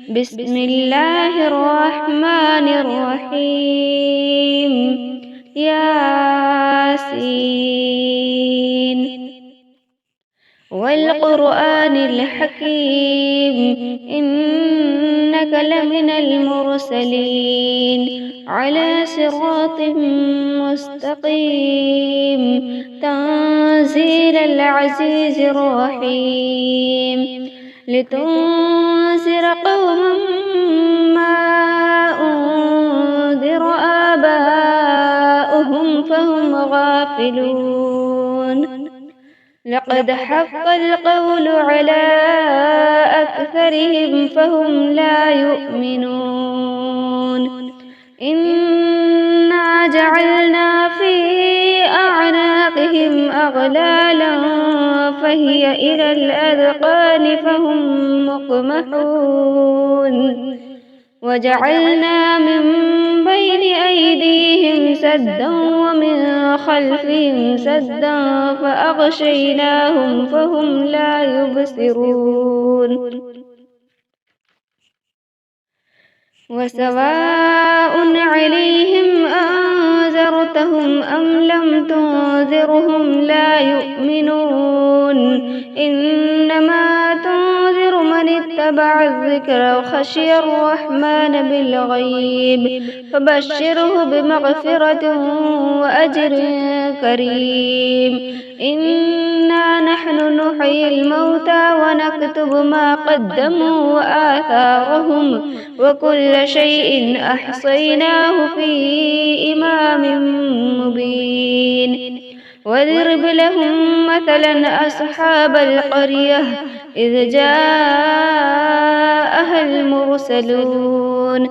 بسم الله الرحمن الرحيم. ياسين والقرآن الحكيم، إنك لمن المرسلين على صراط مستقيم، تنزيل العزيز الرحيم، لتنذر قوما ما أنذر آباؤهم فهم غافلون. لقد حق القول على أكثرهم فهم لا يؤمنون. إنا جعلنا في أعناقهم أغلالا فهي إلى الأذقان فهم مقمحون. وجعلنا من بين أيديهم سدا ومن خلفهم سدا فأغشيناهم فهم لا يبصرون. وسواء عليهم أنذرتهم أم لم تنذرهم لا يؤمنون. إنما تنذر من اتبع الذكر وخشي الرحمن بالغيب، فبشره بمغفرة وأجر كريم. إنا نحن نحيي الموتى ونكتب ما قدموا وآثارهم، وكل شيء أحصيناه في إمام مبين. واضرب لهم مثلا أصحاب القرية إذ جاءها المرسلون،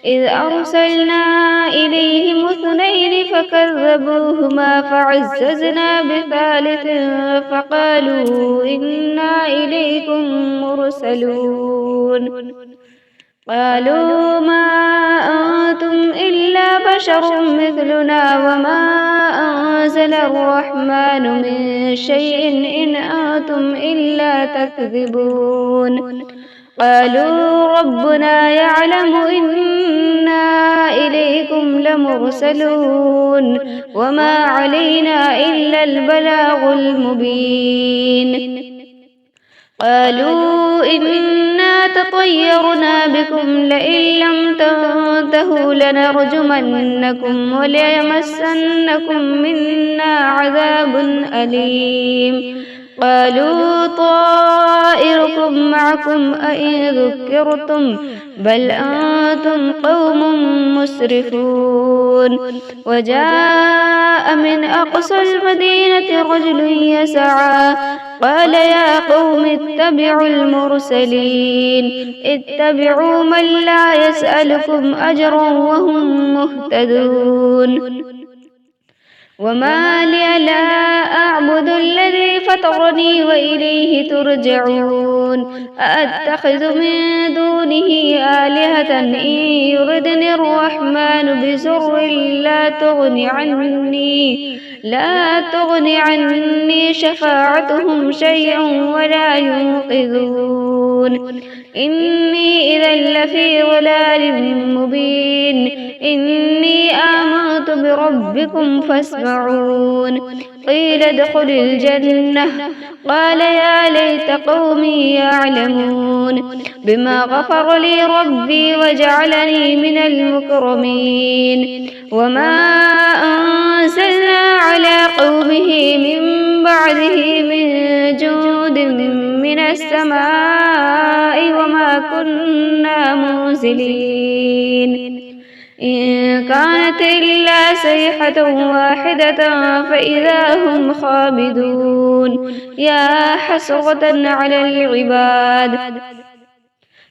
إذ أرسلنا إليهم اثنين فكذبوهما فعززنا بثالث فقالوا إنا إليكم مرسلون. قالوا ما أنتم إلا بشر مثلنا وما أنزل الرحمن من شيء إن أنتم إلا تكذبون. قالوا ربنا يعلم إنا إليكم لمرسلون وما علينا إلا البلاغ المبين. قالوا إنا تطيرنا بكم لئن لم تنتهوا لنرجمنكم وليمسنكم منا عذاب أليم. قالوا طائركم معكم أئن ذكرتم بل أنتم قوم مسرفون. وجاء من أقصى المدينة رجل يسعى قال يا قوم اتبعوا المرسلين، اتبعوا من لا يسألكم أجرا وهم مهتدون. وما لي لا أعبد الذي فطرني وإليه ترجعون. أأتخذ من دونه آلهة إن يردني الرحمن بضر لا تغن عني شفاعتهم شيئا ولا ينقذون. إني إذا لفي ضلال مبين. إني آمنت بربكم فاسمعون. قيل ادخل الجنة قال يا ليت قومي يعلمون بما غفر لي ربي وجعلني من المكرمين. وما أنزلنا على قومه من بعده من جود من السماء وما كنا منزلين. إن كانت إلا صيحة واحدة فإذا هم خامدون. يا حسرة على العباد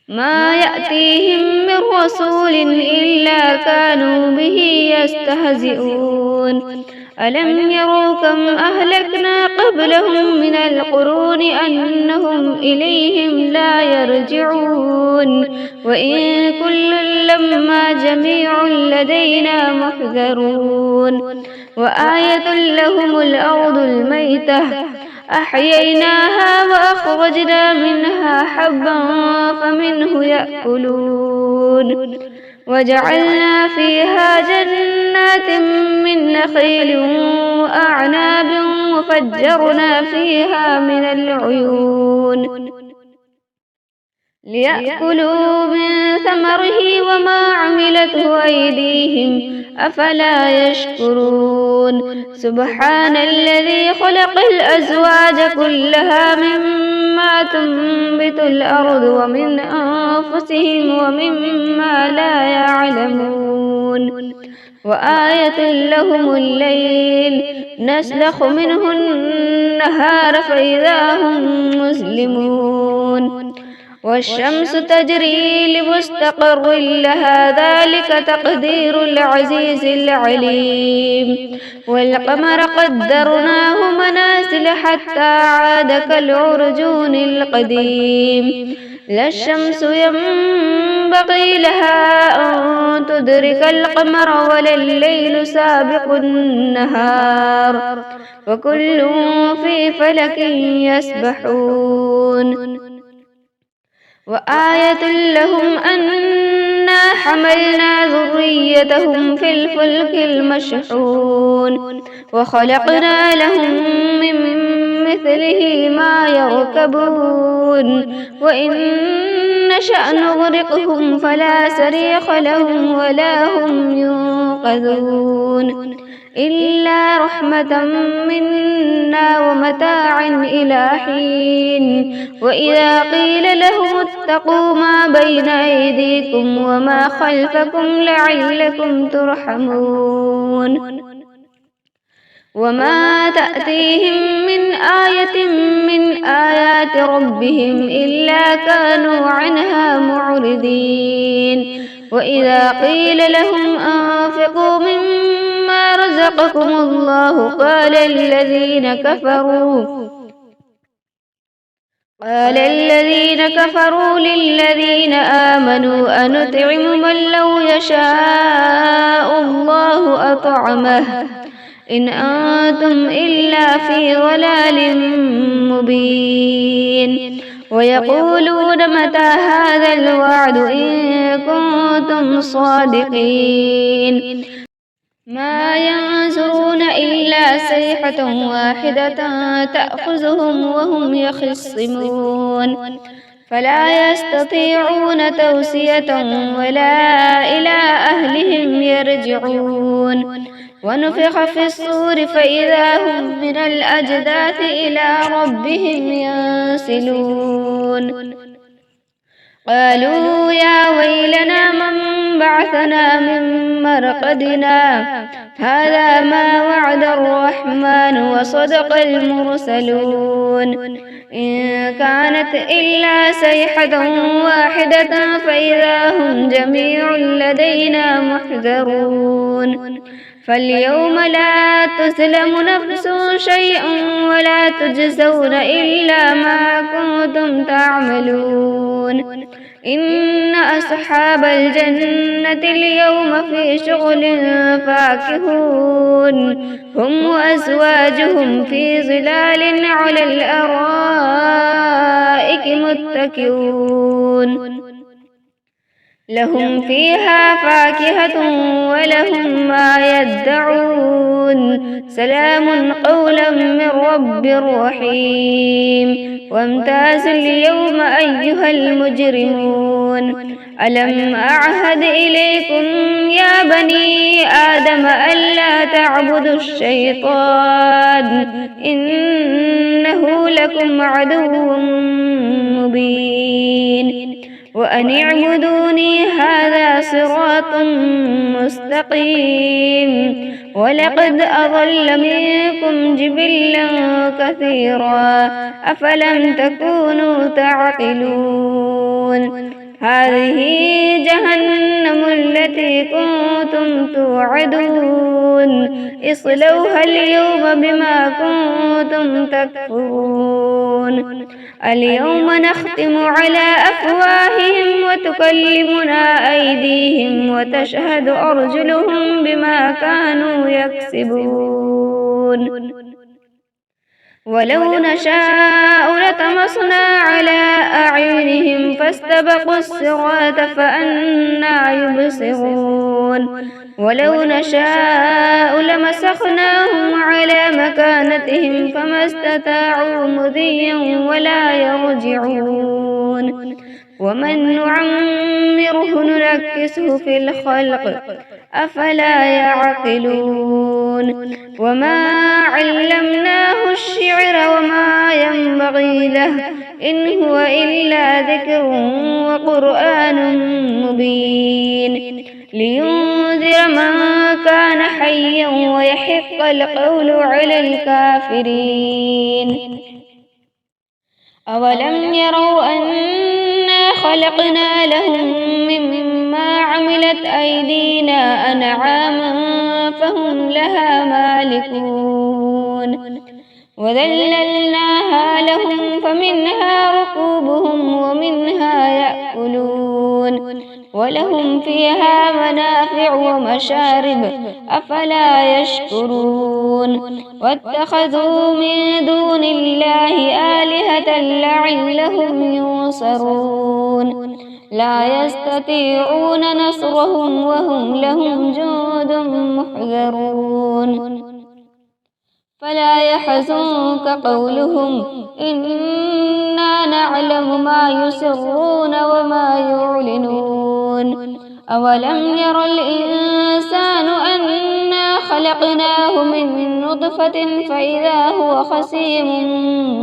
ما يأتيهم من رسول إلا كانوا به يستهزئون. ألم يروا كم أهلكنا قبلهم من القرون أنهم إليهم لا يرجعون. وإن كل لما جميع لدينا محذرون. وآية لهم الأرض الميتة أحييناها وأخرجنا منها حبا فمنه يأكلون وجعلنا فيها جنات من نخيل وأعناب وفجرنا فيها من العيون ليأكلوا من ثمره وما عملته أيديهم أفلا يشكرون سبحان الذي خلق الأزواج كلها مما تنبت الأرض ومن أنفسهم ومما لا يعلمون وآية لهم الليل نسلخ منه النهار فإذا هم مسلمون والشمس تجري لمستقر لها ذلك تقدير العزيز العليم والقمر قدرناه منازل حتى عاد كالعرجون القديم لا الشمس ينبغي لها أن تدرك القمر ولا الليل سابق النهار وكل في فلك يسبحون وآية لهم أنا حملنا ذريتهم في الفلك المشحون وخلقنا لهم من مثله ما يركبون وإن نشأ نغرقهم فلا صريخ لهم ولا هم ينقذون إلا رحمة منا ومتاعا إلى حين وإذا قيل لهم اتقوا ما بين أيديكم وما خلفكم لعلكم ترحمون وما تأتيهم من آية من آيات ربهم إلا كانوا عنها معرضين وإذا قيل لهم أنفقوا مما رزقكم الله قال الذين كفروا للذين آمنوا أنطعم من لو يشاء الله أطعمه إن أنتم إلا في ضلال مبين ويقولون متى هذا الوعد إن كنتم صادقين ما ينظرون إلا صيحة واحدة تأخذهم وهم يخصمون فلا يستطيعون توصية ولا إلى أهلهم يرجعون ونفخ في الصور فإذا هم من الأجداث إلى ربهم ينسلون قالوا يا ويلنا من بعثنا من مرقدنا هذا ما وعد الرحمن وصدق المرسلون إن كانت إلا صيحة واحدة فإذا هم جميع لدينا محضرون فاليوم لا تظلم نفس شيئا ولا تجزون إلا ما كنتم تعملون إن أصحاب الجنة اليوم في شغل فاكهون هم وأزواجهم في ظلال على الأرائك متكئون لهم فيها فاكهة ولهم ما يدعون سلام قولا من رب رحيم وامتازوا اليوم أيها المجرمون ألم أعهد إليكم يا بني آدم ألا تعبدوا الشيطان إنه لكم عدو مبين وأن اعبدوني هذا صراط مستقيم ولقد أضل منكم جبلا كثيرا أفلم تكونوا تعقلون هذه جهنم التي كنتم توعدون اصلوها اليوم بما كنتم تكفرون اليوم نختم على أفواههم وتكلمنا أيديهم وتشهد أرجلهم بما كانوا يكسبون ولو نشاء لطمسنا على أعينهم فاستبقوا الصراط فأنى يبصرون ولو نشاء لمسخناهم على مكانتهم فما استطاعوا مضيا ولا يرجعون ومن نعمره ننكسه في الخلق أفلا يعقلون وما علمناه الشعر وما ينبغي له إن هو إلا ذكر وقرآن مبين لينذر من كان حيا ويحق القول على الكافرين أولم يروا أنا خلقنا لهم مما عملت أيدينا أنعاما فهم لها مالكون وذللناها لهم فمنها ركوبهم ومنها يأكلون ولهم فيها منافع ومشارب أفلا يشكرون واتخذوا من دون الله آلهة لعلهم ينصرون لا يستطيعون نصرهم وهم لهم جند محضرون فلا يحزنك قولهم إنا نعلم ما يسرون وما يعلنون أولم ير الإنسان أنا خلقناه من نطفة فإذا هو خصيم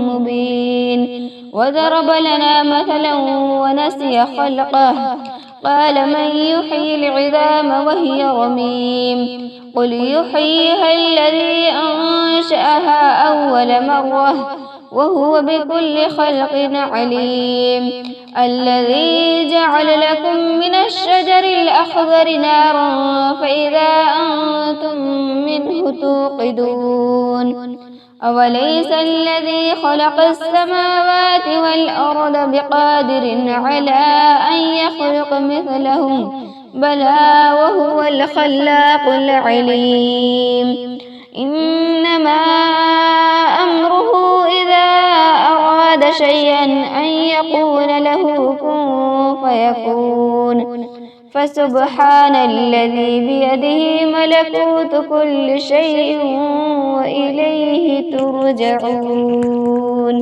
مبين وضرب لنا مثلا ونسي خلقه قال من يحيي العظام وهي رميم قل يحييها الذي أنشأها أول مرة وهو بكل خلق عليم الذي جعل لكم من الشجر الأخضر نارا فإذا أنتم منه توقدون أوليس الذي خلق السماوات والأرض بقادر على أن يخلق مثلهم بلى وهو الخلاق العليم إنما أمره إذا أراد شيئا أن يقول له كن فيكون فسبحان الذي بيده ملكوت كل شيء وإليه ترجعون